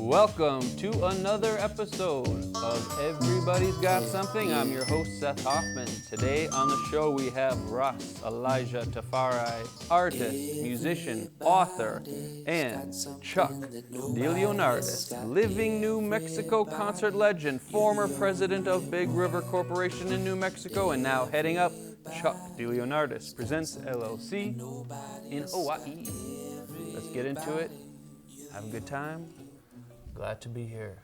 Welcome to another episode of Everybody's Got Something. I'm your host, Seth Hoffman. Today on the show we have Ras Elijah Tafari, artist, musician, author, and Chuck Deleonardis, living New Mexico concert legend, former president of Big River Corporation in New Mexico, and now heading up Chuck Deleonardis Presents LLC in Hawaii. Let's get into it. Have a good time. Glad to be here,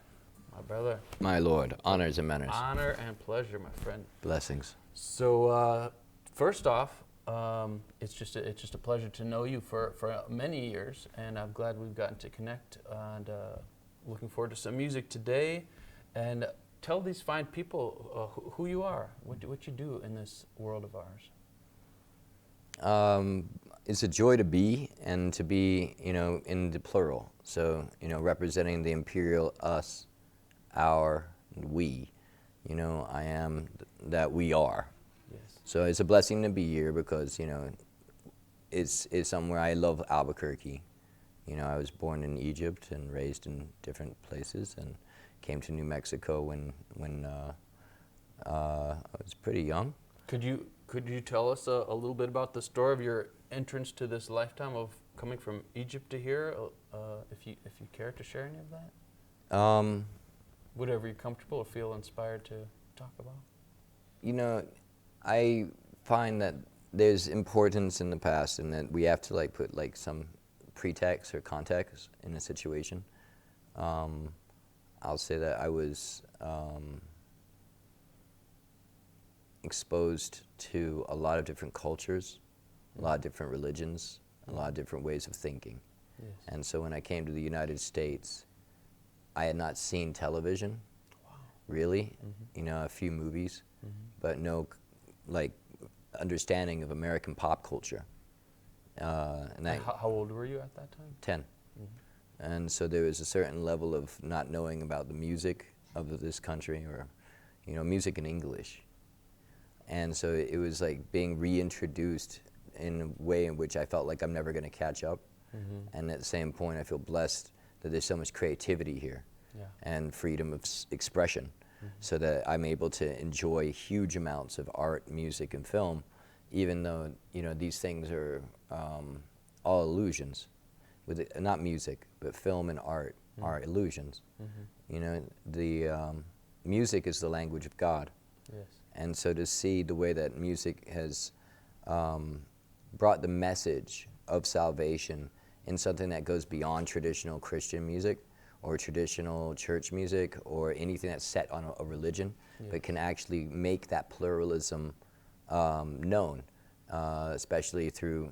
my brother. My lord, honors and manners. Honor and pleasure, my friend. Blessings. So, first off, it's just a pleasure to know you for many years, and I'm glad we've gotten to connect. And looking forward to some music today. And tell these fine people who you are, what you do in this world of ours. It's a joy to be, and to be, in the plural. So, representing the imperial us, our, we. I am that we are. Yes. So it's a blessing to be here because, it's somewhere I love Albuquerque. I was born in Egypt and raised in different places, and came to New Mexico when I was pretty young. Could you tell us a little bit about the story of your entrance to this lifetime of coming from Egypt to here, if you care to share any of that? Whatever you're comfortable or feel inspired to talk about. I find that there's importance in the past, and that we have to put some pretext or context in a situation. I'll say that I was exposed to a lot of different cultures, a lot of different religions, a lot of different ways of thinking. Yes. And so when I came to the United States, I had not seen television, really, a few movies, but no understanding of American pop culture. And how old were you at that time? 10. And so there was a certain level of not knowing about the music of this country, or, music in English. And so it was being reintroduced in a way in which I felt like I'm never going to catch up. And at the same point, I feel blessed that there's so much creativity here, and freedom of expression, so that I'm able to enjoy huge amounts of art, music, and film, even though, these things are all illusions. Not music, but film and art are illusions. The music is the language of God. Yes. And so to see the way that music has brought the message of salvation in something that goes beyond traditional Christian music or traditional church music or anything that's set on a religion, but can actually make that pluralism known, especially through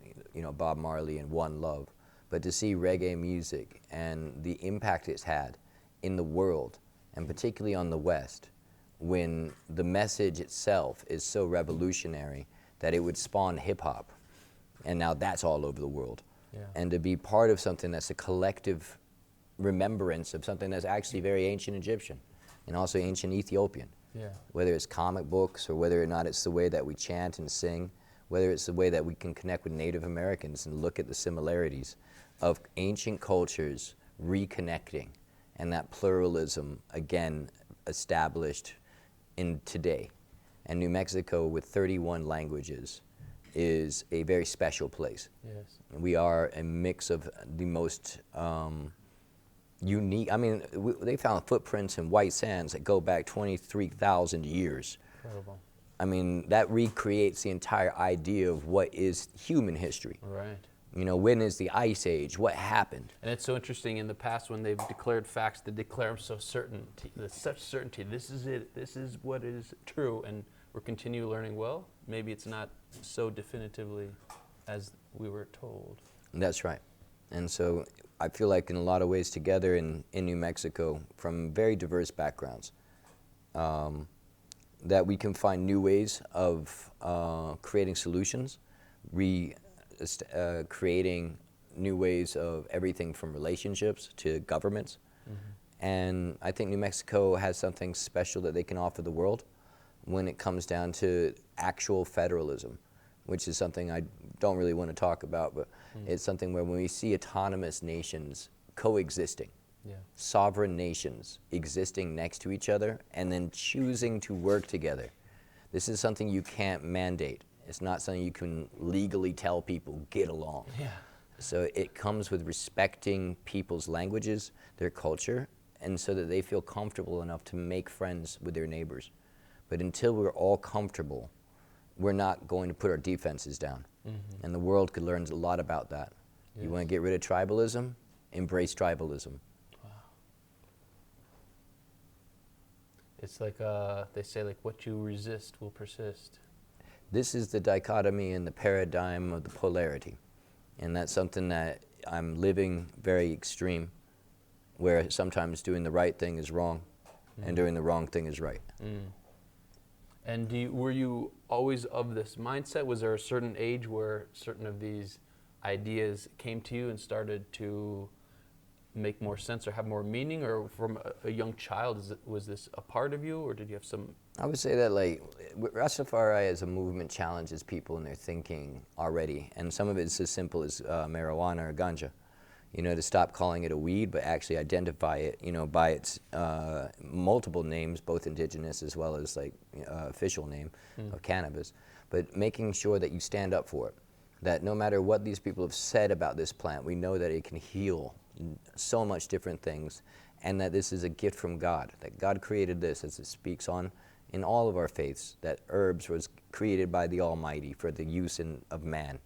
Bob Marley and One Love. But to see reggae music and the impact it's had in the world, and particularly on the West, when the message itself is so revolutionary that it would spawn hip-hop, and now that's all over the world. Yeah. And to be part of something that's a collective remembrance of something that's actually very ancient Egyptian and also ancient Ethiopian. Yeah. Whether it's comic books, or whether or not it's the way that we chant and sing, whether it's the way that we can connect with Native Americans and look at the similarities of ancient cultures reconnecting, and that pluralism again established in today. And New Mexico, with 31 languages, is a very special place. Yes. We are a mix of the most unique. They found footprints in white sands that go back 23,000 years. Incredible. That recreates the entire idea of what is human history. Right. When is the Ice Age? What happened? And it's so interesting, in the past when they've declared facts, they declare them so certainty, with such certainty. This is it. This is what is true, and we're continue learning. Well, maybe it's not so definitively as we were told. That's right. And so I feel like in a lot of ways together in New Mexico, from very diverse backgrounds, that we can find new ways of creating solutions, creating new ways of everything from relationships to governments. And I think New Mexico has something special that they can offer the world when it comes down to actual federalism, which is something I don't really want to talk about, but it's something where when we see autonomous nations coexisting, Yeah. Sovereign nations existing next to each other and then choosing to work together. This is something you can't mandate. It's not something you can legally tell people, get along. Yeah. So it comes with respecting people's languages, their culture, and so that they feel comfortable enough to make friends with their neighbors. But until we're all comfortable, we're not going to put our defenses down. Mm-hmm. And the world could learn a lot about that. Yes. You want to get rid of tribalism? Embrace tribalism. Wow. It's like, they say, like, what you resist will persist. This is the dichotomy and the paradigm of the polarity. And that's something that I'm living very extreme, where sometimes doing the right thing is wrong, and doing the wrong thing is right. And were you always of this mindset? Was there a certain age where certain of these ideas came to you and started to make more sense or have more meaning? Or from a young child, was this a part of you, or did you have some? I would say that, like, Ras Tafari as a movement challenges people in their thinking already, and some of it's as simple as marijuana or ganja. You know, to stop calling it a weed, but actually identify it, you know, by its multiple names, both indigenous as well as like official name of cannabis. But making sure that you stand up for it. That no matter what these people have said about this plant, we know that it can heal so much different things, and that this is a gift from God. That God created this, as it speaks on in all of our faiths, that herbs was created by the Almighty for the use of man.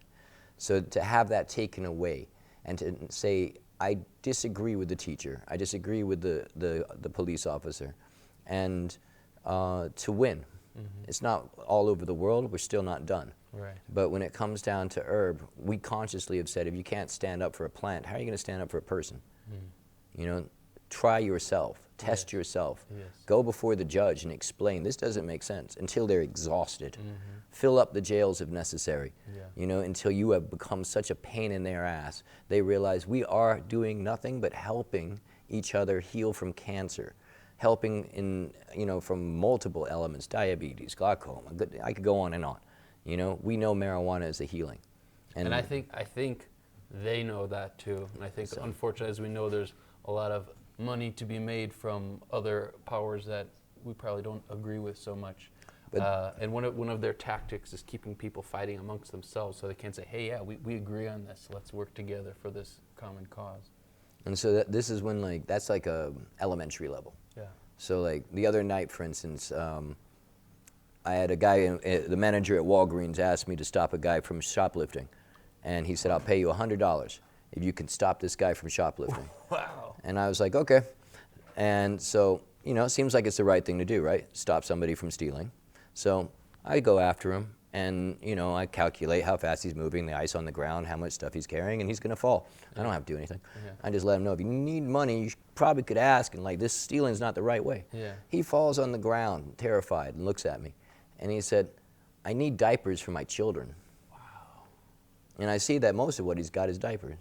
So to have that taken away, and to say, I disagree with the teacher, I disagree with the police officer, and to win. It's not all over the world, we're still not done. Right. But when it comes down to herb, we consciously have said, if you can't stand up for a plant, how are you going to stand up for a person? You know, try yourself, test yourself, go before the judge and explain, this doesn't make sense, until they're exhausted. Fill up the jails if necessary, you know, until you have become such a pain in their ass. They realize we are doing nothing but helping each other heal from cancer, helping in, you know, from multiple elements, diabetes, glaucoma, I could go on and on. You know, we know marijuana is a healing. And I think they know that too. And I think, unfortunately, as we know, there's a lot of money to be made from other powers that we probably don't agree with so much. And one of their tactics is keeping people fighting amongst themselves, so they can't say, hey, yeah, we agree on this. Let's work together for this common cause. And so this is when, like, that's like a elementary level. Yeah. So, like, the other night, for instance, I had a guy, the manager at Walgreens asked me to stop a guy from shoplifting. And he said, I'll pay you $100 if you can stop this guy from shoplifting. Wow. And I was like, okay. And so, you know, it seems like it's the right thing to do, right? Stop somebody from stealing. So I go after him, and, you know, I calculate how fast he's moving, the ice on the ground, how much stuff he's carrying, and he's going to fall. I don't have to do anything. I just let him know, if you need money, you probably could ask, and, like, this stealing's not the right way. He falls on the ground, terrified, and looks at me. And he said, I need diapers for my children. Wow. And I see that most of what he's got is diapers.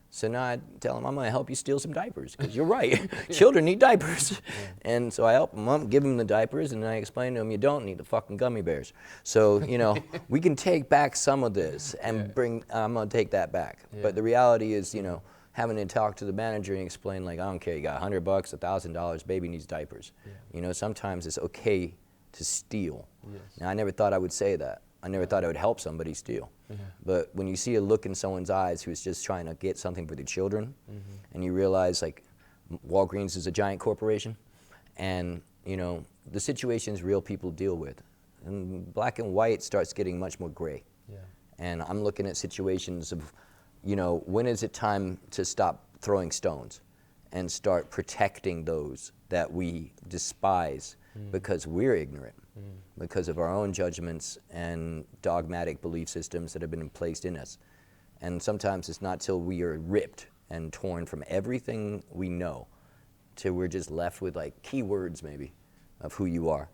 So now I tell him, I'm going to help you steal some diapers, because you're right. Children need diapers. And so I help him up, give him the diapers, and I explain to him, you don't need the fucking gummy bears. So, you know, we can take back some of this and I'm going to take that back. But the reality is, you know, having to talk to the manager and explain, like, I don't care, you got $100, $1,000, baby needs diapers. You know, sometimes it's okay to steal. Now, I never thought I would say that. I never thought I would help somebody steal. But when you see a look in someone's eyes who's just trying to get something for their children, and you realize, like, Walgreens is a giant corporation, and, you know, the situations real people deal with. And black and white starts getting much more gray. And I'm looking at situations of, you know, when is it time to stop throwing stones and start protecting those that we despise because we're ignorant, because of our own judgments and dogmatic belief systems that have been placed in us. And sometimes it's not till we are ripped and torn from everything we know till we're just left with, like, keywords maybe of who you are.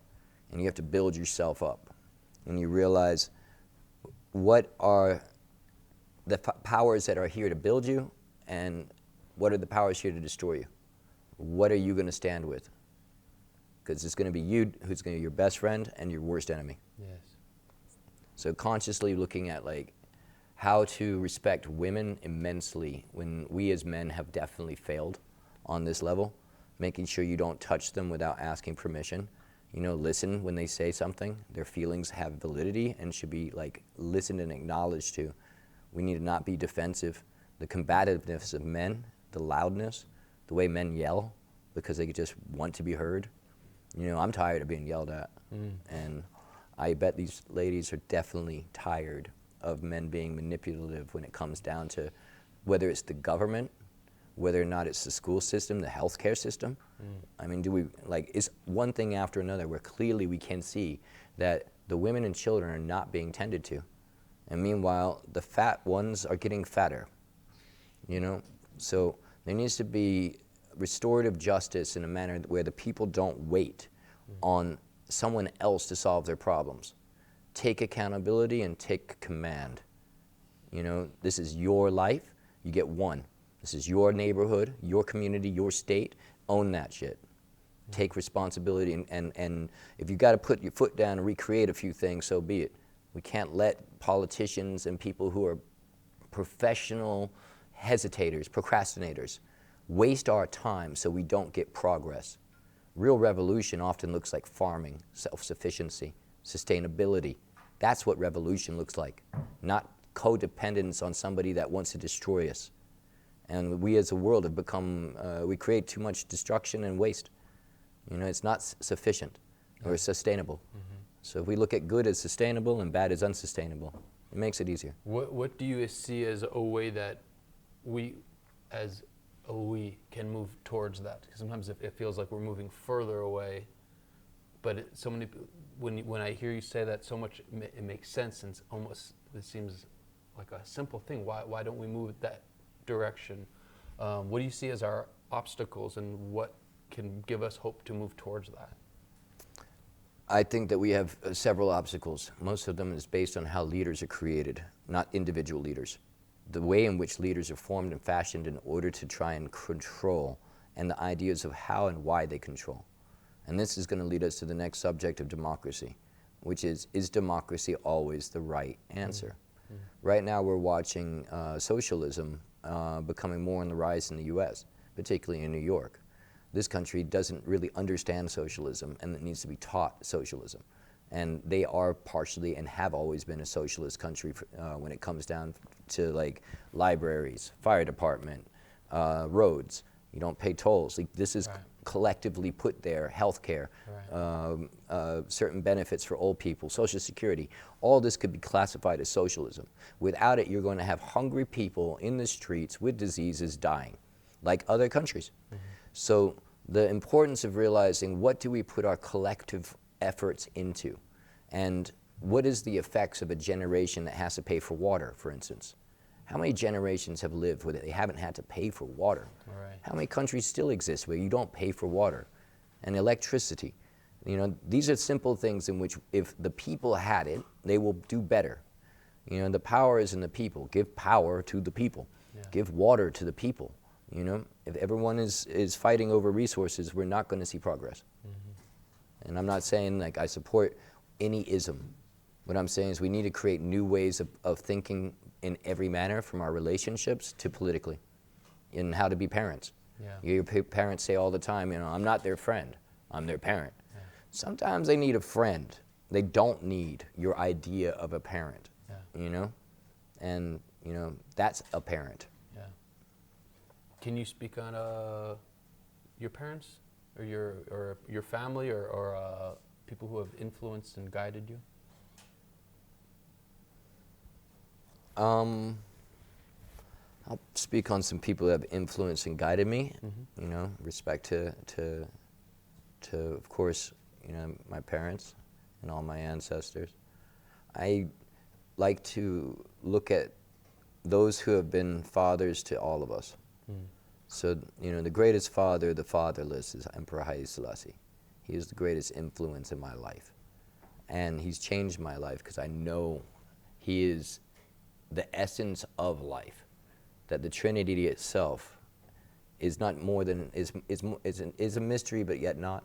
And you have to build yourself up. And you realize, what are the powers that are here to build you, and what are the powers here to destroy you? What are you going to stand with? Because it's going to be you who's going to be your best friend and your worst enemy. So consciously looking at, like, how to respect women immensely when we as men have definitely failed on this level, making sure you don't touch them without asking permission. You know, listen when they say something. Their feelings have validity and should be like listened and acknowledged to. We need to not be defensive. The combativeness of men, the loudness, the way men yell because they just want to be heard. You know, I'm tired of being yelled at. And I bet these ladies are definitely tired of men being manipulative when it comes down to whether it's the government, whether or not it's the school system, the healthcare system. I mean, it's one thing after another where clearly we can see that the women and children are not being tended to. And meanwhile, the fat ones are getting fatter, you know? So there needs to be restorative justice in a manner where the people don't wait on someone else to solve their problems. Take accountability and take command. You know, this is your life, you get one. This is your neighborhood, your community, your state. Own that shit. Take responsibility, and if you got to put your foot down and recreate a few things, so be it. We can't let politicians and people who are professional hesitators, procrastinators, waste our time so we don't get progress. Real revolution often looks like farming, self-sufficiency, sustainability. That's what revolution looks like, not codependence on somebody that wants to destroy us. And we as a world have become, we create too much destruction and waste. You know, it's not sufficient or sustainable. So if we look at good as sustainable and bad as unsustainable, it makes it easier. What do you see as a way that we can move towards that? Because sometimes it feels like we're moving further away, but so many, when I hear you say that so much, it makes sense, and it seems like a simple thing. Why don't we move that direction? What do you see as our obstacles, and what can give us hope to move towards that? I think that we have several obstacles. Most of them is based on how leaders are created, not individual leaders. The way in which leaders are formed and fashioned in order to try and control, and the ideas of how and why they control. And this is going to lead us to the next subject of democracy, which is democracy always the right answer? Right now we're watching socialism becoming more on the rise in the US, particularly in New York. This country doesn't really understand socialism, and it needs to be taught socialism. And they are partially and have always been a socialist country when it comes down to like libraries, fire department, roads. You don't pay tolls. Like, this is collectively put there, healthcare, certain benefits for old people, Social Security. All this could be classified as socialism. Without it, you're going to have hungry people in the streets with diseases dying, like other countries. So the importance of realizing, what do we put our collective efforts into? And what is the effects of a generation that has to pay for water, for instance? How many generations have lived where they haven't had to pay for water? How many countries still exist where you don't pay for water? And electricity. You know, these are simple things in which if the people had it, they will do better. You know, the power is in the people. Give power to the people. Give water to the people. You know, if everyone is fighting over resources, we're not going to see progress. And I'm not saying like I support any ism. What I'm saying is we need to create new ways of thinking in every manner, from our relationships to politically, in how to be parents. Your parents say all the time, you know, I'm not their friend, I'm their parent. Sometimes they need a friend. They don't need your idea of a parent, you know? And, you know, that's a parent. Can you speak on your parents or your family or people who have influenced and guided you? I'll speak on some people that have influenced and guided me. You know, respect to of course, you know, my parents and all my ancestors. I like to look at those who have been fathers to all of us. So, you know, the greatest father, the fatherless, is Emperor Haile Selassie. He is the greatest influence in my life. And he's changed my life because I know he is the essence of life. That the Trinity itself is not more than, is a mystery, but yet not.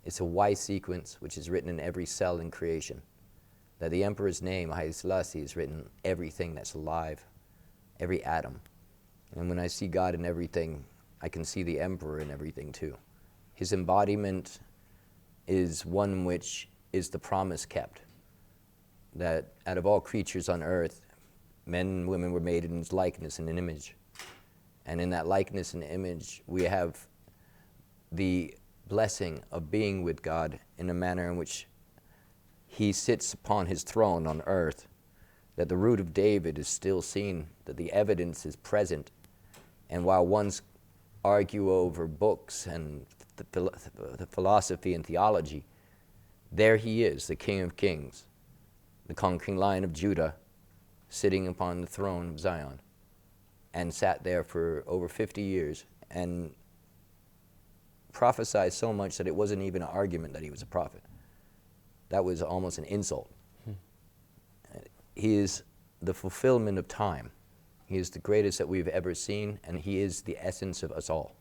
It's a Y sequence which is written in every cell in creation. That the Emperor's name, Haile Selassie, is written in everything that's alive, every atom. And when I see God in everything, I can see the emperor in everything too. His embodiment is one which is the promise kept, that out of all creatures on earth, men and women were made in his likeness and an image. And in that likeness and image, we have the blessing of being with God in a manner in which he sits upon his throne on earth, that the root of David is still seen, that the evidence is present. And while ones argue over books and the philosophy and theology, there he is, the King of Kings, the conquering Lion of Judah, sitting upon the throne of Zion, and sat there for over 50 years and prophesied so much that it wasn't even an argument that he was a prophet. That was almost an insult. He is the fulfillment of time. He is the greatest that we've ever seen, and he is the essence of us all.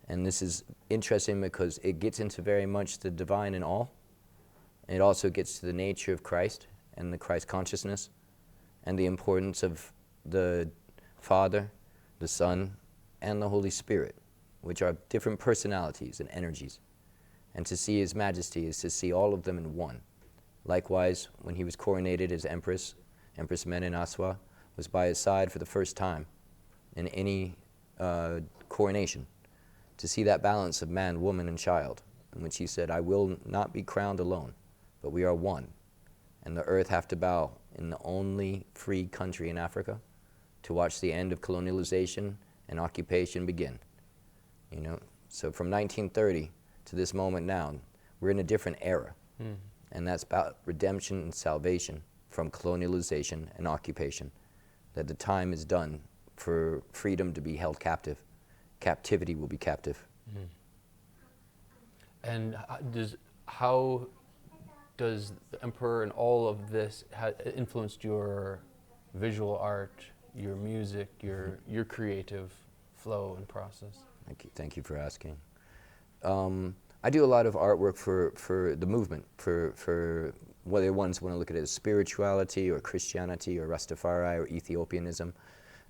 And this is interesting because it gets into very much the divine in all. It also gets to the nature of Christ and the Christ consciousness and the importance of the Father, the Son, and the Holy Spirit, which are different personalities and energies. And to see His Majesty is to see all of them in one. Likewise, when he was coronated as Empress Menen Aswa was by his side for the first time in any coronation, to see that balance of man, woman, and child, in which he said, I will not be crowned alone, but we are one. And the earth have to bow in the only free country in Africa to watch the end of colonialization and occupation begin. You know, so from 1930 to this moment now, we're in a different era. And that's about redemption and salvation from colonialization and occupation. That the time is done for freedom to be held captive. Captivity will be captive. And how does the emperor and all of this influenced your visual art, your music, your creative flow and process? Thank you for asking. I do a lot of artwork for the movement, for whether ones want to look at it as spirituality or Christianity or Rastafari or Ethiopianism,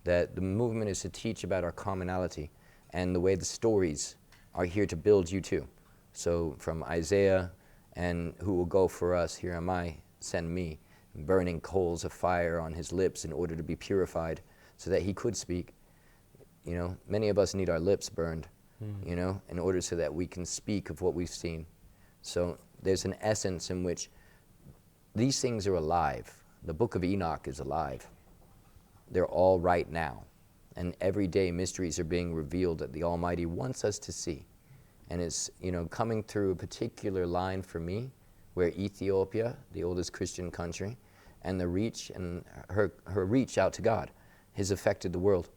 that the movement is to teach about our commonality and the way the stories are here to build you too. So from Isaiah and who will go for us, here am I, send me, burning coals of fire on his lips in order to be purified so that he could speak. You know, many of us need our lips burned, you know, in order so that we can speak of what we've seen. So there's an essence in which these things are alive. The book of Enoch is alive. They're all right now. And every day mysteries are being revealed that the Almighty wants us to see. And it's, you know, coming through a particular line for me where Ethiopia, the oldest Christian country, and the reach and her reach out to God has affected the world.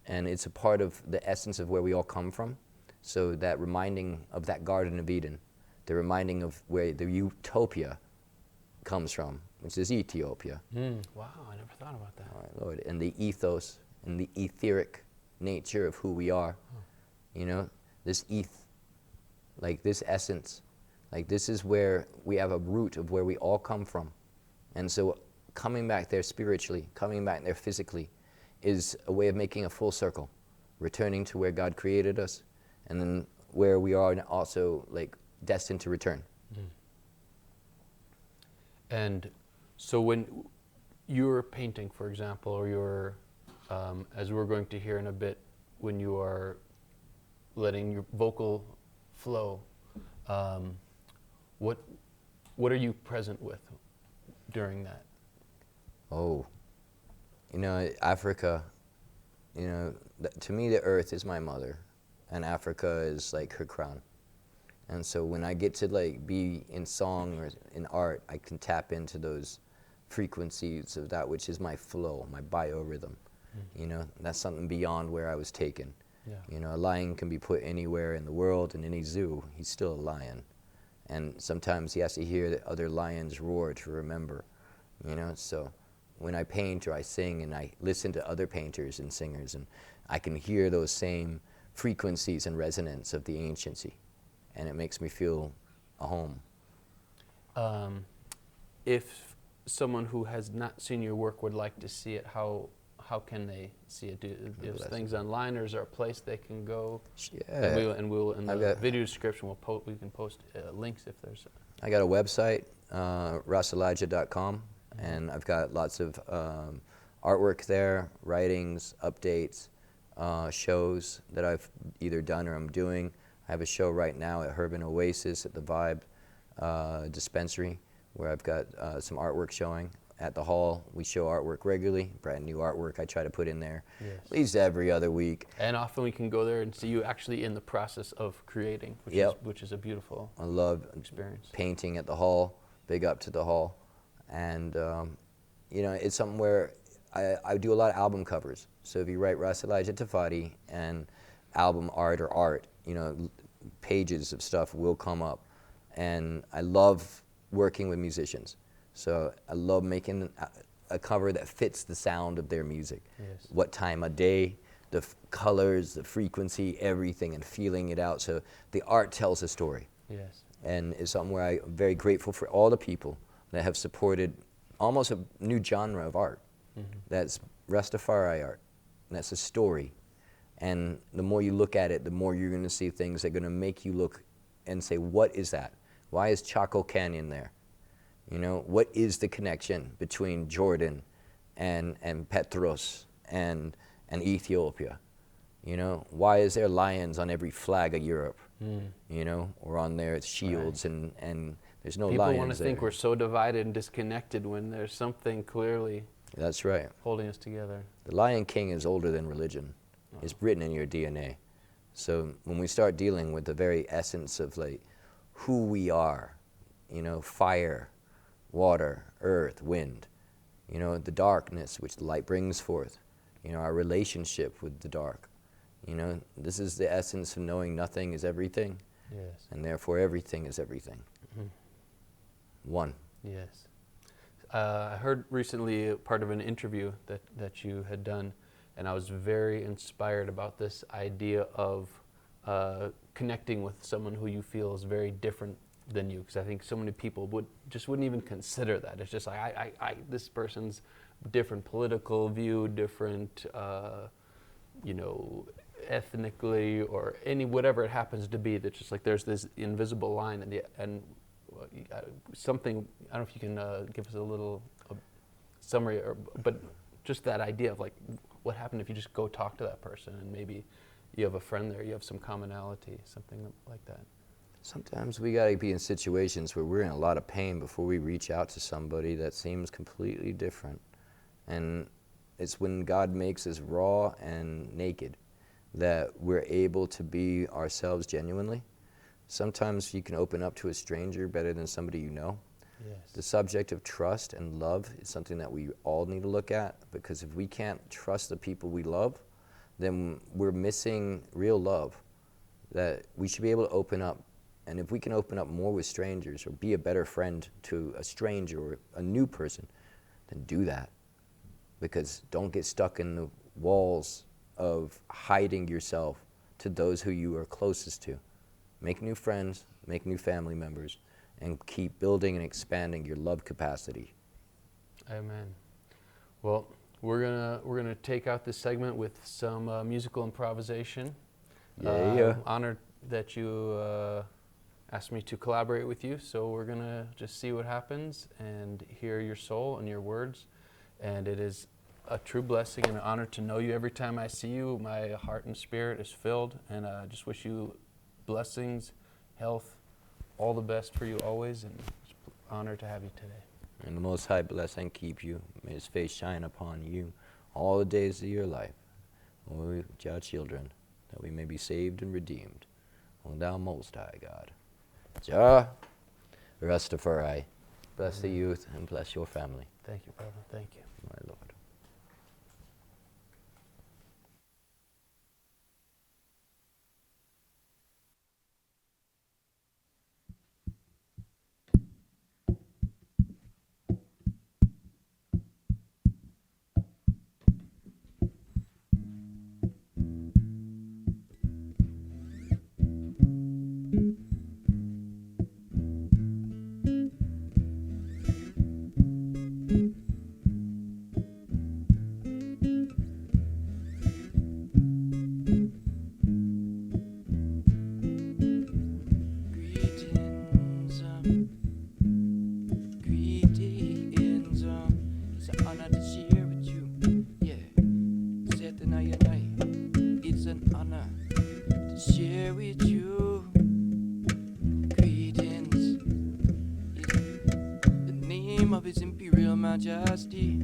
And it's a part of the essence of where we all come from. So that reminding of that Garden of Eden, the reminding of where the utopia comes from, which is Ethiopia. Wow, I never thought about that. All right, Lord. And the ethos and the etheric nature of who we are. You know, this like this essence, like this is where we have a root of where we all come from. And so coming back there spiritually, coming back there physically, is a way of making a full circle, returning to where God created us, and then where we are also like destined to return. And so when you're painting, for example, or you're, as we're going to hear in a bit, when you are letting your vocal flow, what are you present with during that? Oh, you know, Africa, you know, to me the earth is my mother, and Africa is like her crown. And so when I get to like be in song or in art, I can tap into those frequencies of that which is my flow, my biorhythm. You know, that's something beyond where I was taken. You know, a lion can be put anywhere in the world, in any zoo, he's still a lion. And sometimes he has to hear the other lions roar to remember, you know. So when I paint or I sing and I listen to other painters and singers, and I can hear those same frequencies and resonance of the anciency, and it makes me feel a home. If someone who has not seen your work would like to see it, how how can they see it? Is things online, or is there a place they can go? Yeah. And we'll in the video description we can post links if there's. I got a website, raselijah.com, and I've got lots of artwork there, writings, updates, shows that I've either done or I'm doing. I have a show right now at Urban Oasis at the Vibe Dispensary, where I've got some artwork showing. At the hall, we show artwork regularly, brand new artwork I try to put in there, at least every other week. And often we can go there and see you actually in the process of creating, which is a beautiful I love experience. Painting at the hall, big up to the hall. And, you know, it's something where I do a lot of album covers. So if you write Ras Elijah Tafari and album art or art, you know, pages of stuff will come up. And I love working with musicians. So I love making a cover that fits the sound of their music. Yes. What time of day, the colors, the frequency, everything, and feeling it out. So the art tells a story. Yes. And it's something where I'm very grateful for all the people that have supported almost a new genre of art. That's Rastafari art. And that's a story. And the more you look at it, the more you're going to see things that are going to make you look and say, what is that? Why is Chaco Canyon there? You know, what is the connection between Jordan and Petros and Ethiopia? You know, why is there lions on every flag of Europe? You know, or on their shields, and there's no lions there. People want to think we're so divided and disconnected when there's something clearly. That's right. Holding us together. The Lion King is older than religion. It's written in your DNA. So when we start dealing with the very essence of like who we are, you know, fire, water, earth, wind, you know, the darkness which the light brings forth, you know, our relationship with the dark. You know, this is the essence of knowing nothing is everything. Yes. And therefore everything is everything. One. Yes. I heard recently part of an interview that you had done, and I was very inspired about this idea of connecting with someone who you feel is very different than you, because I think so many people wouldn't even consider that. It's just like this person's different political view, different you know, ethnically or whatever it happens to be. That's just like there's this invisible line, and something. I don't know if you can give us a little summary, but just that idea of like what happened if you just go talk to that person and maybe you have a friend there, you have some commonality, something like that. Sometimes we got to be in situations where we're in a lot of pain before we reach out to somebody that seems completely different. And it's when God makes us raw and naked that we're able to be ourselves genuinely. Sometimes you can open up to a stranger better than somebody you know. Yes. The subject of trust and love is something that we all need to look at, because if we can't trust the people we love, then we're missing real love. That we should be able to open up. And if we can open up more with strangers or be a better friend to a stranger or a new person, then do that. Because don't get stuck in the walls of hiding yourself to those who you are closest to. Make new friends, make new family members, and keep building and expanding your love capacity. Amen. Well, we're gonna take out this segment with some musical improvisation. Yeah. Honored that you asked me to collaborate with you, so we're gonna just see what happens and hear your soul and your words. And it is a true blessing and an honor to know you. Every time I see you, my heart and spirit is filled, and I just wish you blessings, health, all the best for you always, and it's an honor to have you today. And the Most High bless and keep you. May His face shine upon you all the days of your life. O Jah children, that we may be saved and redeemed. O Thou Most High God. Jah Rastafari. Bless the youth and bless your family. Thank you, brother. Thank you. My Lord. an honor to share with you. Greetings in the name of His Imperial Majesty.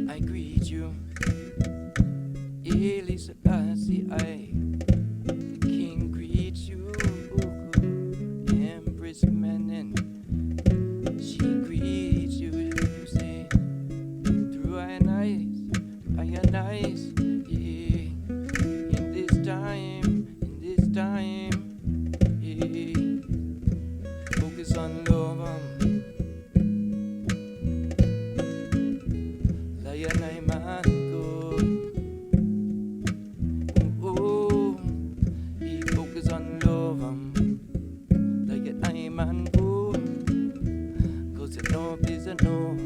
I greet you. Haile Selassie, the King greets you. Empress Menen, she greets you. You say, through iron eyes, yeah. In this time, yeah. Focus on love, lion I man go. Oh, he focus on love, lion I man go. 'Cause enough is enough.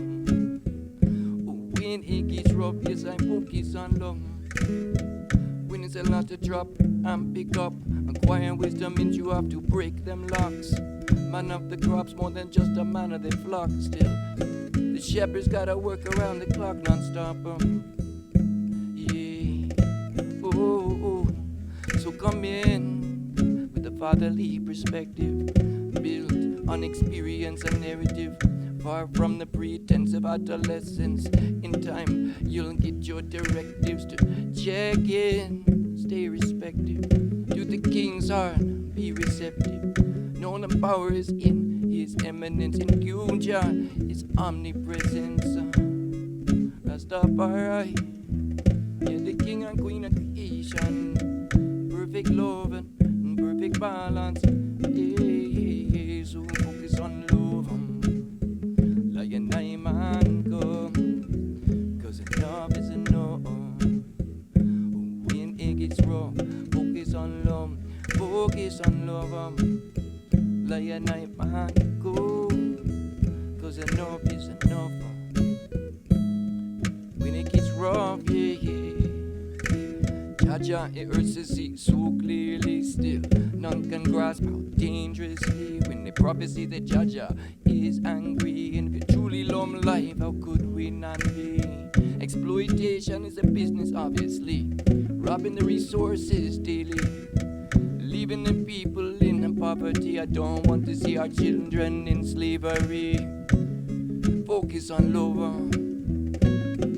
When it gets rough, yes, I focus on love. When it's a lot to drop and pick up, acquiring wisdom means you have to break them locks. Man of the crops more than just a man of the flock. Still, the shepherd's gotta work around the clock non-stop. Yeah, oh, so come in with a fatherly perspective, built on experience and narrative. Far from the pretense of adolescence. In time, you'll get your directives to check in, stay respective. To the King's heart, be receptive. Know the power is in His eminence, in Kunja, His omnipresence. Rastafari, yeah, the King and Queen of creation. Perfect love and perfect balance. Yeah, so focus on love. Lion I man come, 'cause enough is enough. When it gets rough, focus on love, Lion I man go, 'cause enough is enough. When it gets rough, yeah. Jaja, it hurts to see so clearly still. None can grasp how dangerously when they prophecy that Jaja is angry. And if you truly love life, how could we not be? Exploitation is a business, obviously. Robbing the resources daily. Leaving the people in poverty. I don't want to see our children in slavery. Focus on love.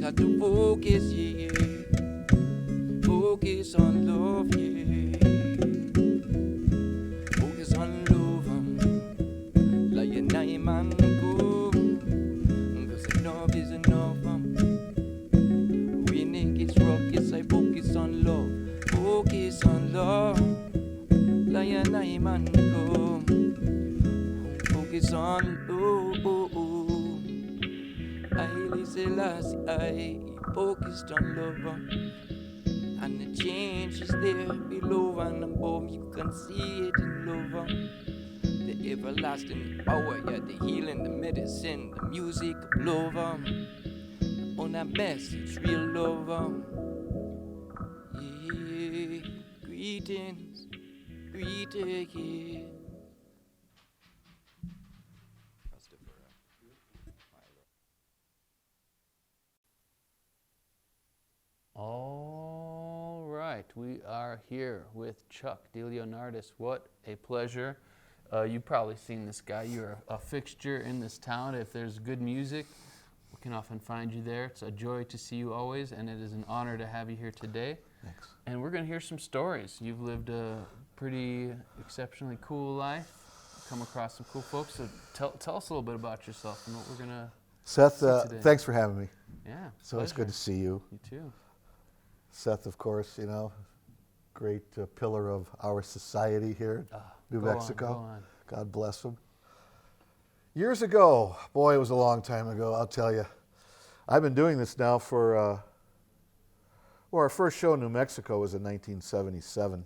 Got to focus, yeah. Focus on love, yeah. Focus on love, lion I man go. 'Cause enough is enough. When it gets rough, yes I focus on love. Focus on love, lion I man go. Focus on love. Haile Selassie, I focused on love. And the change is there below and above. You can see it in love. The everlasting power, yeah, the healing, the medicine, the music of love. On that message, real love. Yeah, greetings, greetings. All right, we are here with Chuck Deleonardis. What a pleasure. You've probably seen this guy. You're a fixture in this town. If there's good music, we can often find you there. It's a joy to see you always, and it is an honor to have you here today. Thanks. And we're going to hear some stories. You've lived a pretty exceptionally cool life, come across some cool folks. So tell us a little bit about yourself and what we're going to Seth, see today. thanks for having me. Yeah, So it's good to see you. You too. Seth, of course, you know, great pillar of our society here in New Mexico. Go on. God bless him. Years ago, boy, it was a long time ago, I'll tell you. I've been doing this now for, our first show in New Mexico was in 1977.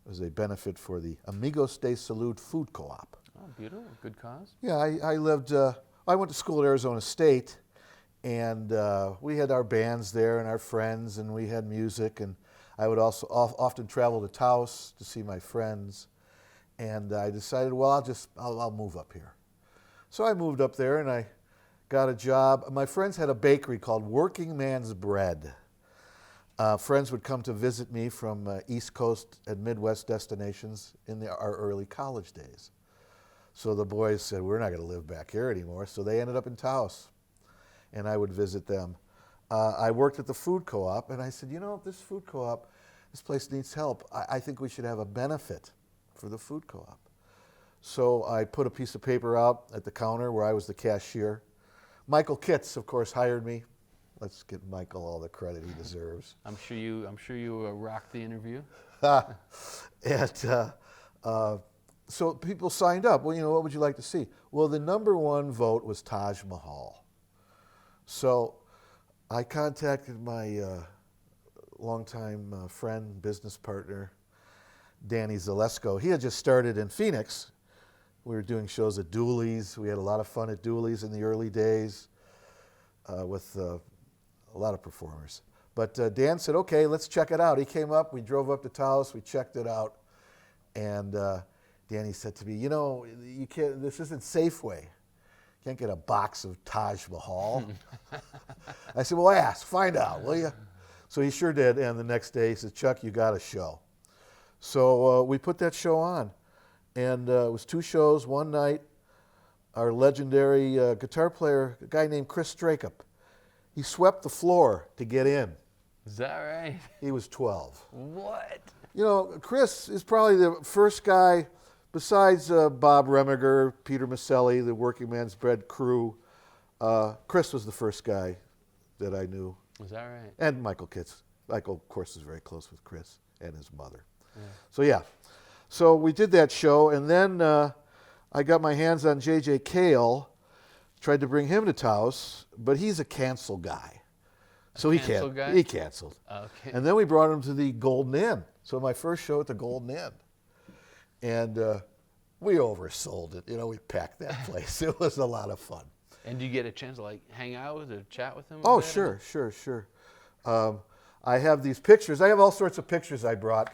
It was a benefit for the Amigos de Salud Food Co-op. Oh, beautiful. Good cause. Yeah, I lived, I went to school at Arizona State, and we had our bands there and our friends, and we had music, and I would also often travel to Taos to see my friends, and I decided, well, I'll move up here. So I moved up there, and I got a job. My friends had a bakery called Working Man's Bread. Friends would come to visit me from East Coast and Midwest destinations in our early college days. So the boys said, we're not going to live back here anymore. So they ended up in Taos, and I would visit them. I worked at the food co-op, and I said, you know, this food co-op, this place needs help. I think we should have a benefit for the food co-op. So I put a piece of paper out at the counter where I was the cashier. Michael Kitts, of course, hired me. Let's give Michael all the credit he deserves. I'm sure you rocked the interview. And so people signed up. Well, you know, what would you like to see? Well, the number one vote was Taj Mahal. So I contacted my longtime friend, business partner, Danny Zalesko. He had just started in Phoenix. We were doing shows at Dooley's. We had a lot of fun at Dooley's in the early days with a lot of performers. But Dan said, okay, let's check it out. He came up, we drove up to Taos, we checked it out, and Danny said to me, you know, you can't, this isn't Safeway. You can't get a box of Taj Mahal. I said, well, ask, find out, will you? So he sure did, and the next day he said, Chuck, you got a show. So we put that show on, and it was 2 shows, one night. Our legendary guitar player, a guy named Chris Strakup, he swept the floor to get in. Is that right? He was 12. What? You know, Chris is probably the first guy, besides Bob Remiger, Peter Maselli, the Working Man's Bread crew. Chris was the first guy that I knew. Is that right? And Michael Kitts. Michael, of course, is very close with Chris and his mother. Yeah. So, yeah. So we did that show, and then I got my hands on J.J. Cale, tried to bring him to Taos, but he's a cancel guy. So he canceled. Okay. And then we brought him to the Golden Inn. So my first show at the Golden Inn. And we oversold it. You know, we packed that place. It was a lot of fun. And do you get a chance to like hang out with or chat with him? Oh, sure. I have these pictures. I have all sorts of pictures I brought.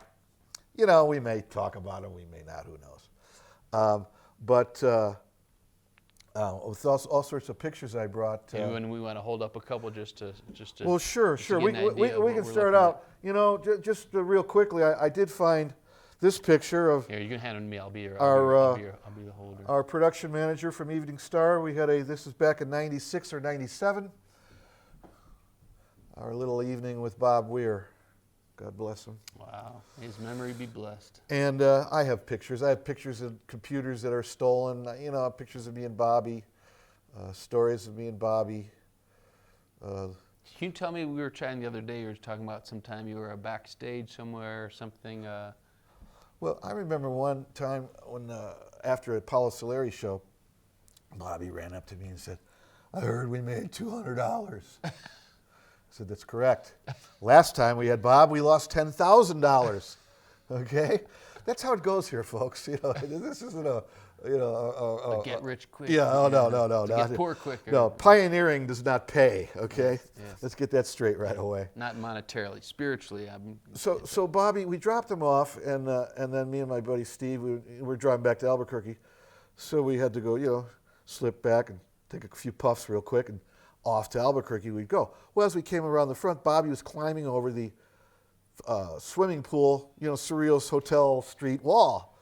You know, we may talk about them, we may not, who knows. But with all sorts of pictures I brought. Maybe when we want to hold up a couple just to well, sure. We can start out. You know, just real quickly, I did find this picture of. Here, you can hand it to me. I'll be the holder. Our production manager from Evening Star. We had this is back in '96 or '97. Our little evening with Bob Weir. God bless him. Wow. His memory be blessed. And I have pictures. I have pictures of computers that are stolen. You know, pictures of me and Bobby, stories of me and Bobby. Can you tell me, we were chatting the other day, you were talking about sometime you were backstage somewhere or something. Well, I remember one time when after a Paolo Soleri show, Bobby ran up to me and said, I heard we made $200. I said, that's correct. Last time we had Bob, we lost $10,000. Okay? That's how it goes here, folks. You know, this isn't a get rich quick. Yeah, no. Get poor quicker. No, pioneering does not pay, okay? Yes. Let's get that straight right away. Not monetarily, spiritually. So Bobby, we dropped him off, and then me and my buddy Steve, we were driving back to Albuquerque. So we had to go, you know, slip back and take a few puffs real quick, and off to Albuquerque we'd go. Well, as we came around the front, Bobby was climbing over the swimming pool, you know, Cerritos Hotel street wall.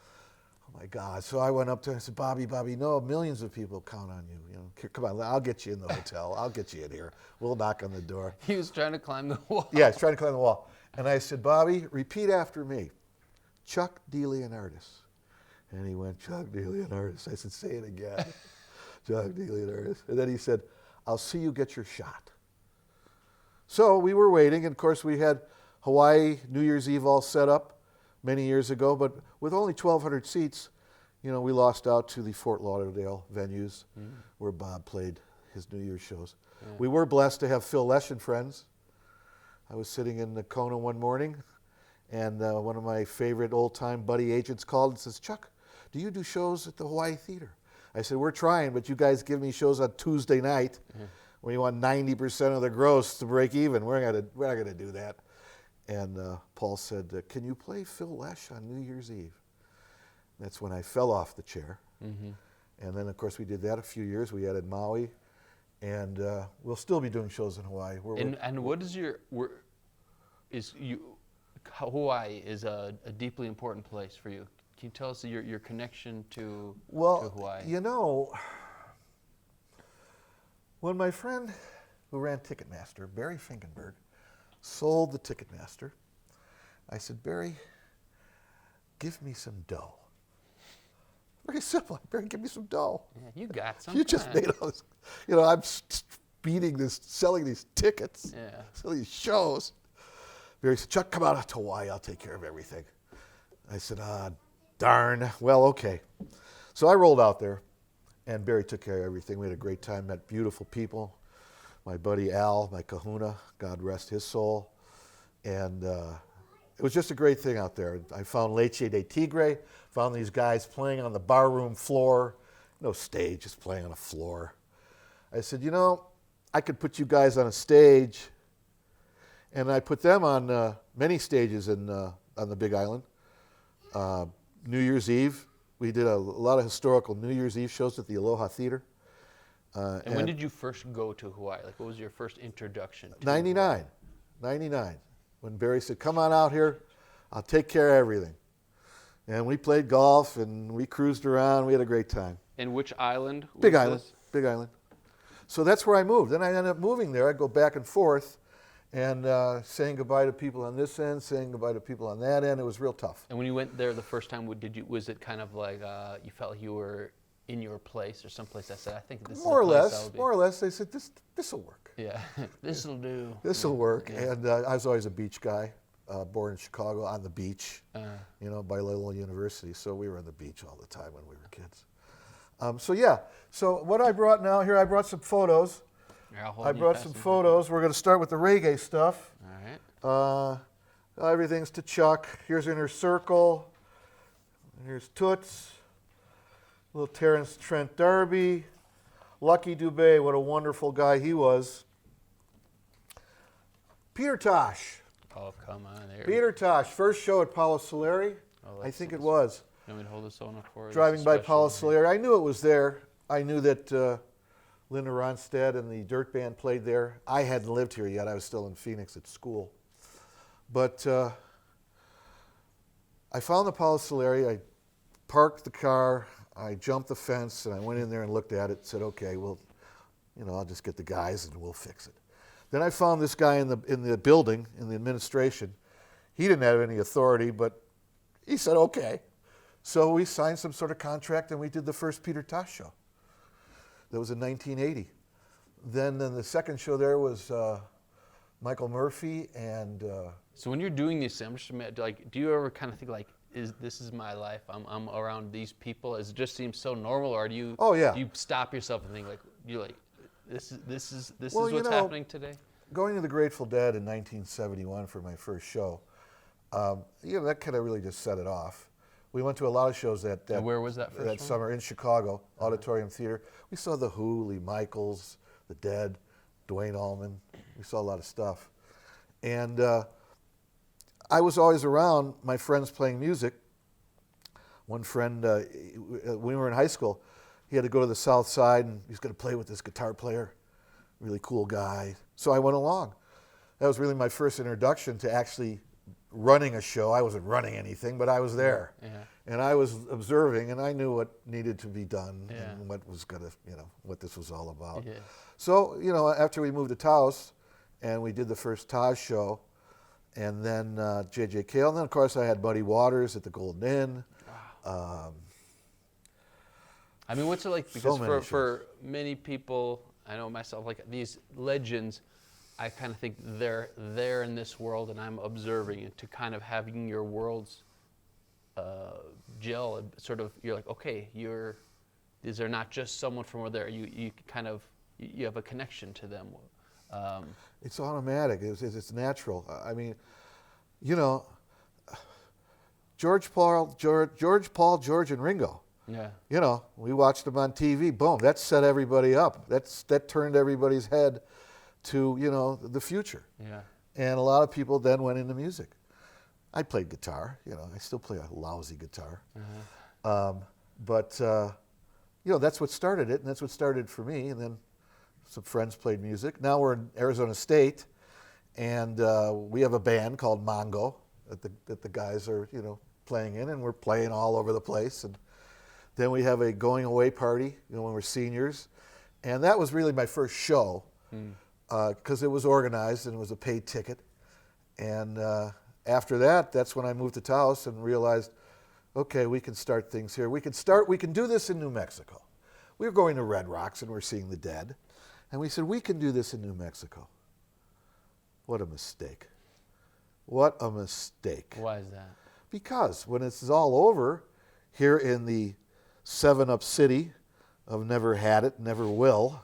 Oh my God. So I went up to him and said, Bobby, no, millions of people count on you. You know, come on, I'll get you in the hotel. I'll get you in here. We'll knock on the door. He was trying to climb the wall. Yeah, he's trying to climb the wall. And I said, Bobby, repeat after me. Chuck Deleonardis. And he went, Chuck Deleonardis. I said, say it again. Chuck Deleonardis. And then he said, I'll see you get your shot. So we were waiting, and of course we had Hawaii New Year's Eve all set up many years ago, but with only 1,200 seats, you know, we lost out to the Fort Lauderdale venues where Bob played his New Year's shows. Yeah. We were blessed to have Phil Lesh and friends. I was sitting in the Kona one morning, and one of my favorite old-time buddy agents called and says, Chuck, do you do shows at the Hawaii Theater? I said, we're trying, but you guys give me shows on Tuesday night when you want 90% of the gross to break even. We're not going to do that. And Paul said, can you play Phil Lesh on New Year's Eve? That's when I fell off the chair. Mm-hmm. And then, of course, we did that a few years. We added Maui. And we'll still be doing shows in Hawaii. And what is your... Hawaii is a deeply important place for you. Can you tell us your connection to Hawaii? You know, when my friend who ran Ticketmaster, Barry Finkenberg, sold the Ticketmaster, I said, Barry, give me some dough. Very simple. Barry, give me some dough. Yeah, you got something. You just made all this. You know, I'm selling these tickets, selling these shows. Barry said, Chuck, come out to Hawaii. I'll take care of everything. I said, darn. Well, okay. So I rolled out there, and Barry took care of everything. We had a great time, met beautiful people. My buddy Al, my kahuna, God rest his soul. And it was just a great thing out there. I found Leche de Tigre, found these guys playing on the barroom floor. No stage, just playing on a floor. I said, you know, I could put you guys on a stage. And I put them on many stages on the Big Island. New Year's Eve, we did a lot of historical New Year's Eve shows at the Aloha Theater. And when did you first go to Hawaii? Like, what was your first introduction to 99. 99. When Barry said, come on out here, I'll take care of everything. And we played golf and we cruised around. We had a great time. And which island was Big Island. this? Big Island. So that's where I moved. Then I ended up moving there. I'd go back and forth and saying goodbye to people on this end, saying goodbye to people on that end. It was real tough. And when you went there the first time, was it kind of like you felt like you were in your place or someplace that said, I think this is More or a place less. I'll be. More or less. They said, this will work. Yeah, this'll do. This will work. Yeah. And I was always a beach guy, born in Chicago on the beach, you know, by Loyola University. So we were on the beach all the time when we were kids. So what I brought now here, I brought some photos. Here, I'll hold I you brought fast some and- photos. We're going to start with the reggae stuff. All right. Everything's to Chuck. Here's Inner Circle. Here's Toots. Little Terrence Trent D'Arby. Lucky Dubé, what a wonderful guy he was. Peter Tosh. Oh, come on. There. Peter Tosh, first show at Paolo Soleri. Oh, I let's think see it this was. You want me to hold this on up for you? Driving This is by special Paolo here. Soleri. I knew it was there. I knew that Linda Ronstadt and the Dirt Band played there. I hadn't lived here yet. I was still in Phoenix at school. But I found the Paolo Soleri. I parked the car. I jumped the fence, and I went in there and looked at it and said, okay, well, you know, I'll just get the guys and we'll fix it. Then I found this guy in the building, in the administration. He didn't have any authority, but he said, okay. So we signed some sort of contract, and we did the first Peter Tosh show. That was in 1980. Then the second show there was Michael Murphy and... So when you're doing these, I'm just like, do you ever kind of think like, this is my life? I'm around these people. It just seems so normal, or do you? Oh, yeah. Do you stop yourself and think like, this is Well, what's happening today? Going to the Grateful Dead in 1971 for my first show, that kind of really just set it off. We went to a lot of shows that And where was that first one? summer in Chicago, Auditorium Theater. We saw The Who, Lee Michaels, The Dead, Duane Allman. We saw a lot of stuff. And I was always around my friends playing music. One friend, when we were in high school, he had to go to the South Side, and he was going to play with this guitar player, really cool guy. So I went along. That was really my first introduction to actually running a show. I wasn't running anything, but I was there. Yeah. And I was observing, and I knew what needed to be done Yeah. and what was going to, what this was all about. Yeah. So, after we moved to Taos, and we did the first Taj show, and then J.J. Cale, and then, of course, I had Buddy Waters at the Golden Inn. I mean, what's it like? So Because many for many people, I know myself, like these legends, I kind of think they're there in this world, and I'm observing it. To kind of having your worlds gel, sort of, you're like, okay, these are not just someone from over there. You kind of you have a connection to them. It's automatic. It's natural. I mean, George, George, and Ringo. Yeah. We watched them on TV. Boom, that set everybody up. That turned everybody's head to the future. Yeah. And a lot of people then went into music. I played guitar. I still play a lousy guitar. But that's what started it, and that's what started for me. And then some friends played music. Now we're in Arizona State, And we have a band called Mongo that the guys are, playing in, and we're playing all over the place. And then we have a going away party, when we're seniors. And that was really my first show because it was organized and it was a paid ticket. And after that, that's when I moved to Taos and realized, okay, we can start things here. We can do this in New Mexico. We were going to Red Rocks and we're seeing the Dead. And we said, we can do this in New Mexico. What a mistake. What a mistake. Why is that? Because when this is all over, here in the 7-Up city of never had it, never will,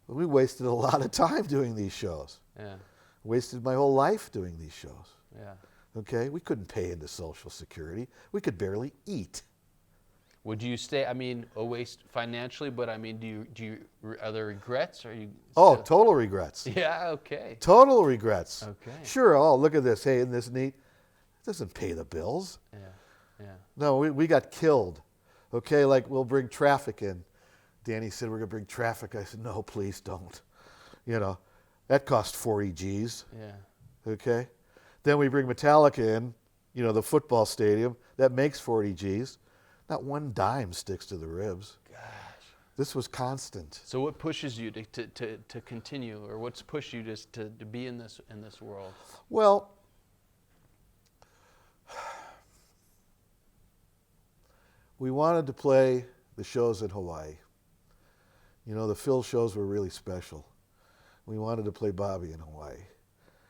we wasted a lot of time doing these shows. Yeah. Wasted my whole life doing these shows. Yeah. Okay? We couldn't pay into Social Security. We could barely eat. Would you stay? I mean, a waste financially, but I mean, do you are there regrets? Or are you? Oh, still- total regrets. Yeah. Okay. Total regrets. Okay. Sure. Oh, look at this. Hey, isn't this neat? It doesn't pay the bills. Yeah. Yeah. No, we got killed. Okay, like we'll bring traffic in. Danny said we're gonna bring traffic. I said no, please don't. That cost 40 G's. Yeah. Okay, then we bring Metallica in. The football stadium that makes 40 G's. Not one dime sticks to the ribs. Gosh. This was constant. So what pushes you to continue, or what's pushed you to be in this world? Well, we wanted to play the shows in Hawaii. The Phil shows were really special. We wanted to play Bobby in Hawaii.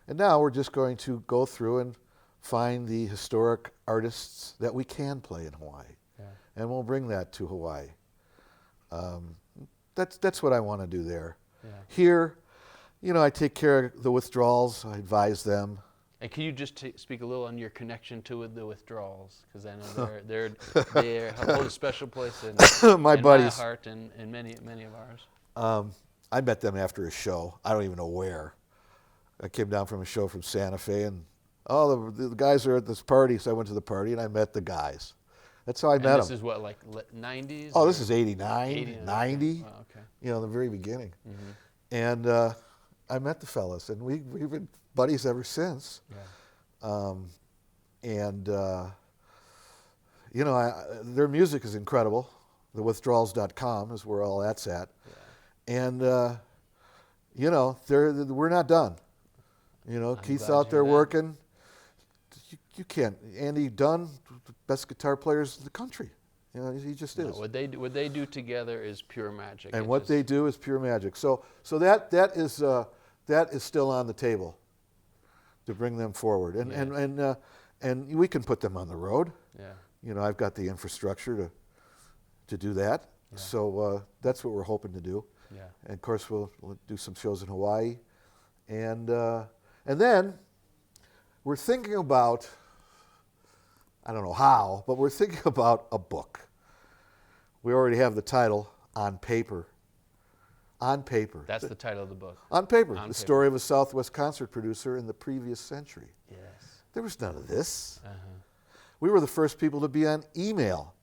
And now we're just going to go through and find the historic artists that we can play in Hawaii. Yeah. And we'll bring that to Hawaii. That's what I want to do there. Yeah. Here, I take care of the withdrawals. I advise them. And can you just speak a little on your connection to the Withdrawals? Because I know they hold a special place in My in buddies. my heart and in many of ours. I met them after a show. I don't even know where. I came down from a show from Santa Fe, and the guys are at this party, so I went to the party and I met the guys. That's how I met them. This is what, like 90s? Oh, this is 89, 89, 90. okay. Wow, okay. The very beginning. Mm-hmm. And I met the fellas, and we've been buddies ever since. Yeah. Their music is incredible. Thewithdrawals.com is where all that's at. Yeah. And, we're not done. Keith's glad out to there hear that. working. You can't. Andy Dunn, the best guitar players in the country. He just is. What they do together is pure magic. And what they do is pure magic. So that is still on the table to bring them forward. And we can put them on the road. Yeah. I've got the infrastructure to do that. Yeah. So that's what we're hoping to do. Yeah. And of course we'll do some shows in Hawaii, and then we're thinking about, I don't know how, but we're thinking about a book. We already have the title, On Paper. On Paper. That's the title of the book. On Paper. On The Paper. story of a Southwest concert producer in the previous century. Yes. There was none of this. Uh-huh. We were the first people to be on email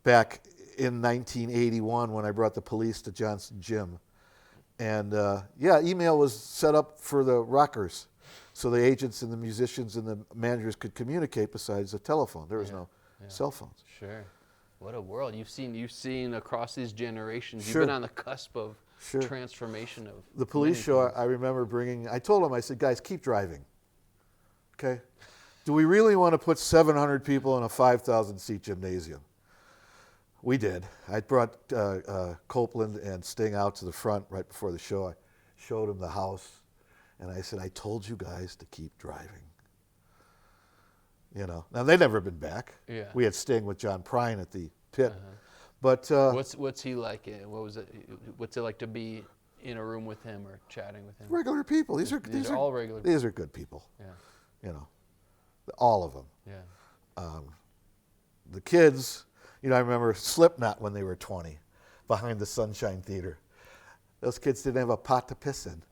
back in 1981 when I brought the police to Johnson Gym. And email was set up for the rockers, so the agents and the musicians and the managers could communicate besides a telephone. There was no cell phones. Sure. What a world. You've seen across these generations. Sure. You've been on the cusp of Sure. transformation of The police many show, things. I remember I told them, I said, guys, keep driving. Okay? Do we really want to put 700 people in a 5,000-seat gymnasium? We did. I brought Copeland and Sting out to the front right before the show. I showed them the house, and I said, I told you guys to keep driving. Now they'd never been back. Yeah. We had Sting with John Prine at the pit. But What's he like? What's it like to be in a room with him or chatting with him? regular people. These are all regular These are good people. Yeah. All of them. Yeah. The kids, I remember Slipknot when they were 20, behind the Sunshine Theater. Those kids didn't have a pot to piss in,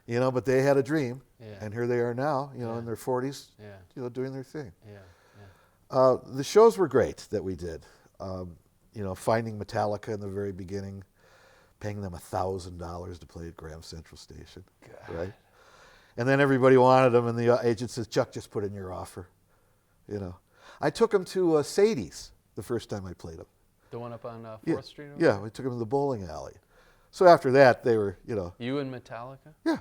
but they had a dream, Yeah. and here they are now, in their 40s, Yeah. doing their thing. Yeah. Yeah. The shows were great that we did. Finding Metallica in the very beginning, paying them $1,000 to play at Graham Central Station, God. right? And then everybody wanted them, and the agent says, Chuck, just put in your offer. You know, I took them to Sadie's the first time I played them. The one up on 4th Street? Yeah, we took them to the bowling alley. So after that, they were, you know. You and Metallica? Yeah.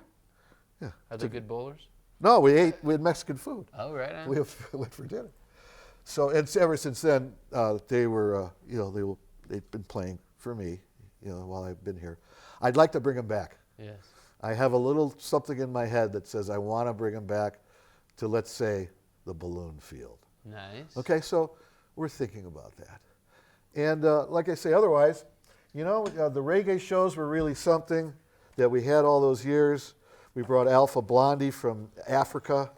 Are they good bowlers? No, we had Mexican food. Oh, right on. We went for dinner. So ever since then, they were, you know, they've been playing for me, you know, while I've been here. I'd like to bring them back. Yes. I have a little something in my head that says I want to bring them back to, let's say, the Balloon Field. Nice. Okay, so we're thinking about that. And like I say, otherwise, you know, the reggae shows were really something that we had all those years. We brought Alpha Blondie from Africa.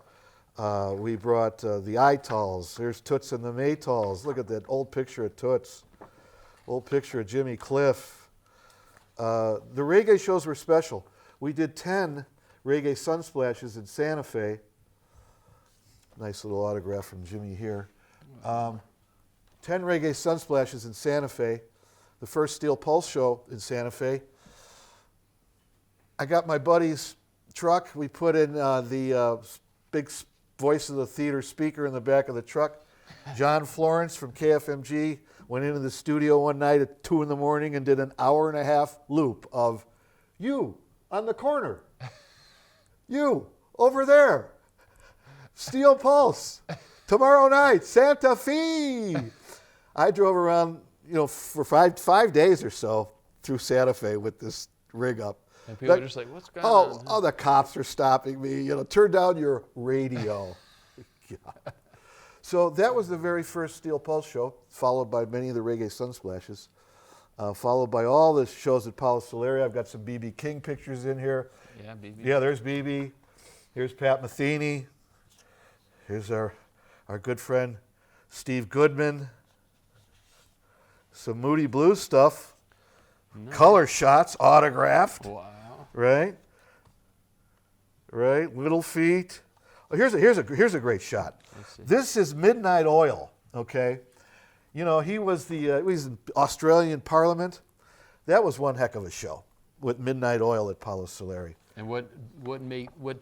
We brought the Itals. There's Toots and the Maytals. Look at that old picture of Toots. Old picture of Jimmy Cliff. The reggae shows were special. We did 10 reggae sunsplashes in Santa Fe. Nice little autograph from Jimmy here. 10 reggae sunsplashes in Santa Fe. The first Steel Pulse show in Santa Fe. I got my buddy's truck. We put in the big voice of the theater speaker in the back of the truck. John Florence from KFMG went into the studio one night at 2 in the morning and did an 1.5-hour loop of you on the corner. You over there. Steel Pulse. Tomorrow night, Santa Fe. I drove around, you know, for five days or so through Santa Fe with this rig up. And people are just like, what's going on? Oh, the cops are stopping me. You know, turn down your radio. God. So that was the very first Steel Pulse show, followed by many of the reggae sunsplashes, followed by all the shows at Palo Solari. I've got some B.B. King pictures in here. Yeah, BB. Yeah, there's B.B. Here's Pat Metheny. Here's our good friend Steve Goodman. Some Moody Blues stuff. Nice. Color shots, autographed. Wow. Right? Right? Little Feet. Oh, here's a great shot. This is Midnight Oil, okay? You know, he was in Australian Parliament. That was one heck of a show with Midnight Oil at Palo Solari. And what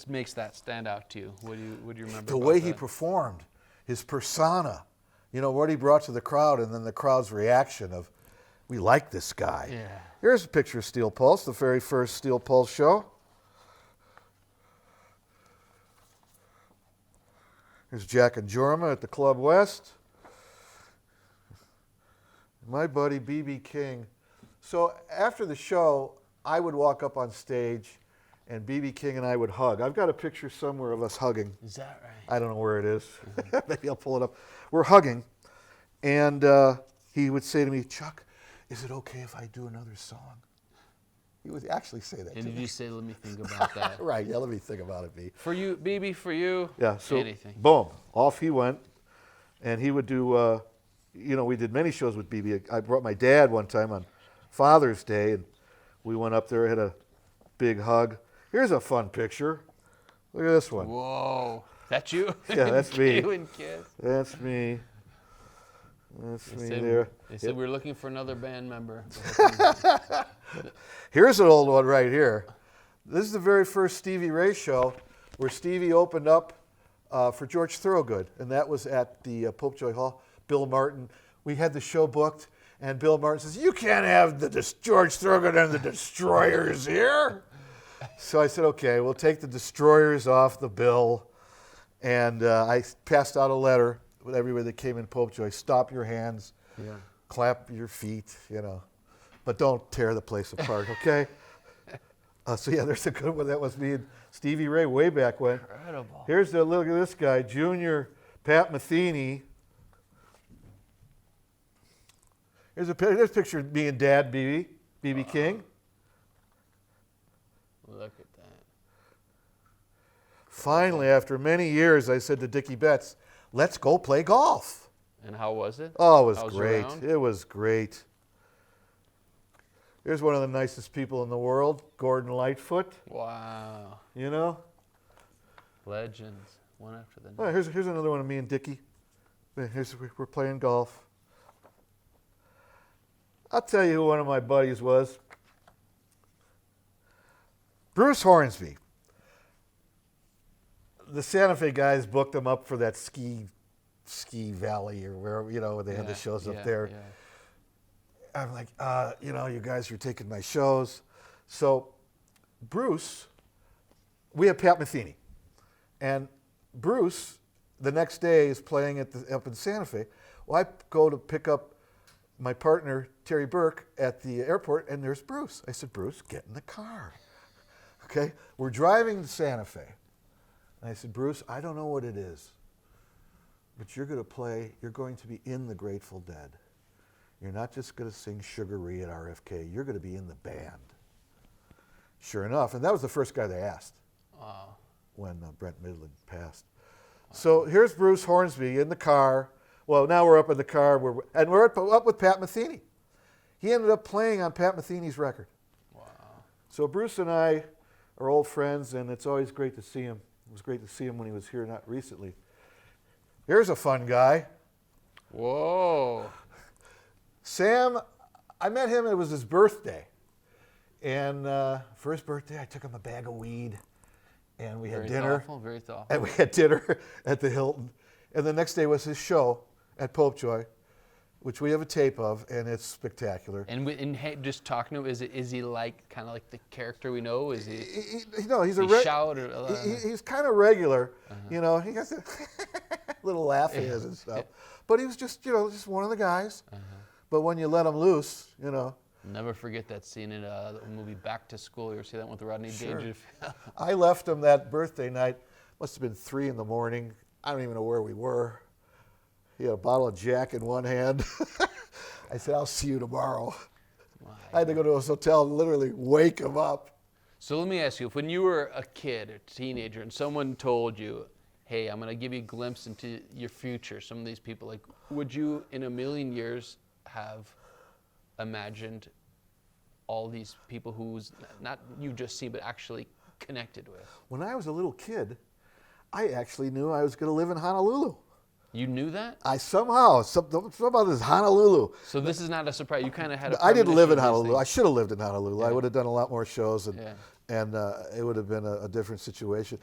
makes that stand out to you? What do you remember? The way he performed, his persona, you know, what he brought to the crowd, and then the crowd's reaction of, we like this guy. Yeah. Here's a picture of Steel Pulse, the very first Steel Pulse show. Here's Jack and Jorma at the Club West. My buddy B.B. King. So after the show, I would walk up on stage, and B.B. King and I would hug. I've got a picture somewhere of us hugging. Is that right? I don't know where it is. Maybe I'll pull it up. We're hugging, and he would say to me, Chuck, is it okay if I do another song? He would actually say that to me. And you say, let me think about that. Right, yeah, let me think about it, B. For you, BB, for you, Yeah, so anything. boom, off he went, and he would do, you know, we did many shows with BB. I brought my dad one time on Father's Day, and we went up there, had a big hug. Here's a fun picture. Look at this one. Whoa. That's you? Yeah, that's me. You and Kiss. That's me. That's They me said, there. They said we're looking for another band member. Here's an old one right here. This is the very first Stevie Ray show where Stevie opened up for George Thorogood, and that was at the Popejoy Hall. Bill Martin, we had the show booked, and Bill Martin says, you can't have George Thorogood and the Destroyers here. So I said, okay, we'll take the Destroyers off the bill. And I passed out a letter with everybody that came in Popejoy. Stop your hands, clap your feet, you know. But don't tear the place apart, okay? So yeah, there's a good one. That was me and Stevie Ray way back when. Incredible. Here's the look at this guy, Junior Pat Metheny. There's a picture of me and Dad, B.B. King. Look at that. Finally, after many years, I said to Dickie Betts, let's go play golf. And how was it? Oh, it was How's great. around? It was great. Here's one of the nicest people in the world, Gordon Lightfoot. Wow. You know? Legends. One after the Oh, next. here's another one of me and Dickie. We're playing golf. I'll tell you who one of my buddies was. Bruce Hornsby. the Santa Fe guys booked them up for that ski valley or wherever, where they had the shows up there. Yeah. I'm like, you guys are taking my shows. So Bruce, we have Pat Metheny. And Bruce, the next day, is playing up in Santa Fe. Well, I go to pick up my partner, Terry Burke, at the airport, and there's Bruce. I said, Bruce, get in the car. Okay? We're driving to Santa Fe. And I said, Bruce, I don't know what it is, but you're going to be in the Grateful Dead. You're not just going to sing Sugar-Ree at RFK. You're going to be in the band. Sure enough, and that was the first guy they asked. Wow. When Brent Midland passed. So here's Bruce Hornsby in the car. Well, now we're up in the car, we're up with Pat Metheny. He ended up playing on Pat Metheny's record. Wow. So Bruce and I are old friends, and it's always great to see him. It was great to see him when he was here, not recently. Here's a fun guy. Whoa. Sam, I met him, it was his birthday. And for his birthday, I took him a bag of weed. And we had dinner. Very thoughtful. And we had dinner at the Hilton. And the next day was his show at Popejoy, which we have a tape of, and it's spectacular. And just talking to him, is he like kind of like the character we know? Is he? He's he's kind of regular. He has a little laugh he has and stuff. But he was just just one of the guys. But when you let him loose, Never forget that scene in the movie Back to School. You ever see that one with Rodney Dangerfield? I left him that birthday night. Must have been 3 in the morning. I don't even know where we were. He had a bottle of Jack in one hand. I said, I'll see you tomorrow. I had to go to his hotel and literally wake him up. So let me ask you, when you were a kid, a teenager, and someone told you, hey, I'm going to give you a glimpse into your future, some of these people, like, would you in a million years have imagined all these people who's not you just seen, but actually connected with? When I was a little kid, I actually knew I was going to live in Honolulu. You knew that? I somehow this Honolulu. So this is not a surprise. You kind of had a I didn't live in premonition of these Honolulu. I things. should have lived in Honolulu. Yeah. I would have done a lot more shows, and Yeah. it would have been a different situation.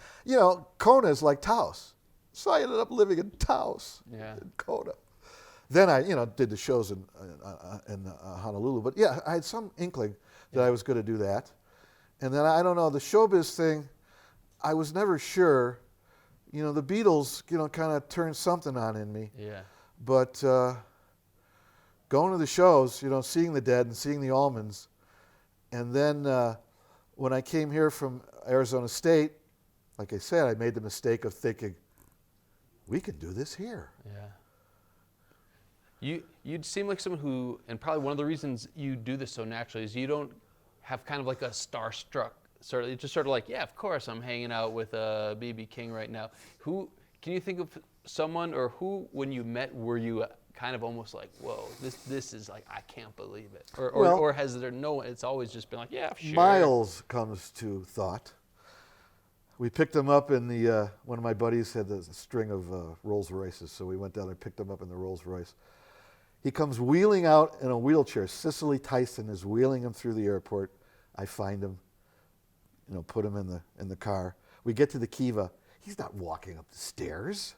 Kona is like Taos. So I ended up living in Taos, in Kona. Then I, did the shows in Honolulu. But yeah, I had some inkling that I was going to do that. And then I don't know, the showbiz thing, I was never sure. The Beatles, kind of turned something on in me. Yeah. But going to the shows, seeing the Dead and seeing the Allmans, and then when I came here from Arizona State, like I said, I made the mistake of thinking, we can do this here. Yeah. You'd seem like someone who, and probably one of the reasons you do this so naturally is you don't have kind of like a starstruck sort of, it's just sort of like, yeah, of course I'm hanging out with B.B. King right now. Who, can you think of someone or who, when you met, were you kind of almost like, whoa, this is like, I can't believe it? Or has there it's always just been like, yeah, sure. Miles comes to thought. We picked him up in the, one of my buddies had a string of Rolls Royces, so we went down and picked him up in the Rolls Royce. He comes wheeling out in a wheelchair. Cicely Tyson is wheeling him through the airport. I find him, put him in the car. We get to the Kiva. He's not walking up the stairs.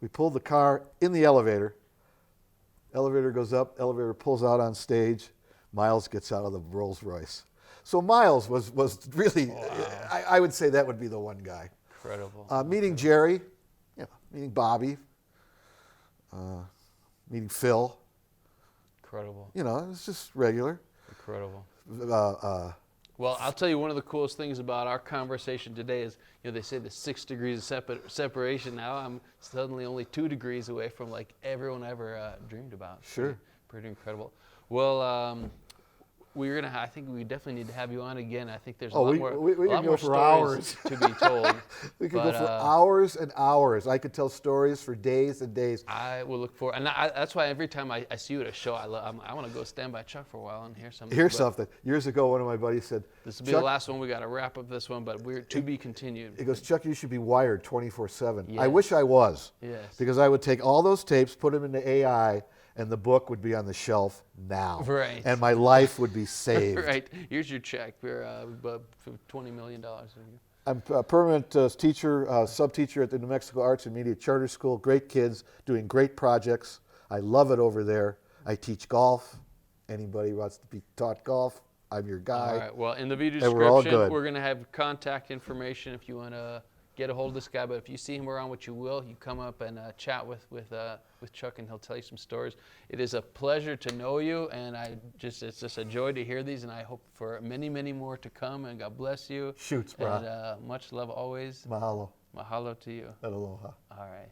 We pulled the car in the elevator. Elevator goes up, elevator pulls out on stage. Miles gets out of the Rolls Royce. So Miles was really, wow. I would say that would be the one guy. Incredible. Meeting Jerry, meeting Bobby, meeting Phil. Incredible. It's just regular. Incredible. Well, I'll tell you one of the coolest things about our conversation today is, they say the 6 degrees of separation. Now I'm suddenly only 2 degrees away from like everyone ever dreamed about. Sure. Pretty incredible. Well, I think we definitely need to have you on again. I think there's a lot more hours to be told. We could go for hours and hours. I could tell stories for days and days. I will look forward, and that's why every time I see you at a show, I want to go stand by Chuck for a while and hear something. Here's something. Years ago, one of my buddies said, this will be the last one. We got to wrap up this one, but we're to be continued. He goes, Chuck, you should be wired 24/7. Yes. I wish I was. Yes. Because I would take all those tapes, put them into AI, and the book would be on the shelf now. Right. And my life would be saved. Right. Here's your check for $20 million. I'm a permanent teacher, sub-teacher at the New Mexico Arts and Media Charter School. Great kids, doing great projects. I love it over there. I teach golf. Anybody wants to be taught golf, I'm your guy. All right. Well, in the video And we're all description, good. we're going to have contact information if you want to get a hold of this guy. But if you see him around, which you will, you come up and chat with Chuck, and he'll tell you some stories. It is a pleasure to know you, and it's just a joy to hear these, and I hope for many, many more to come. And God bless you. Shoots, bro. And much love always. Mahalo. Mahalo to you. Aloha. All right.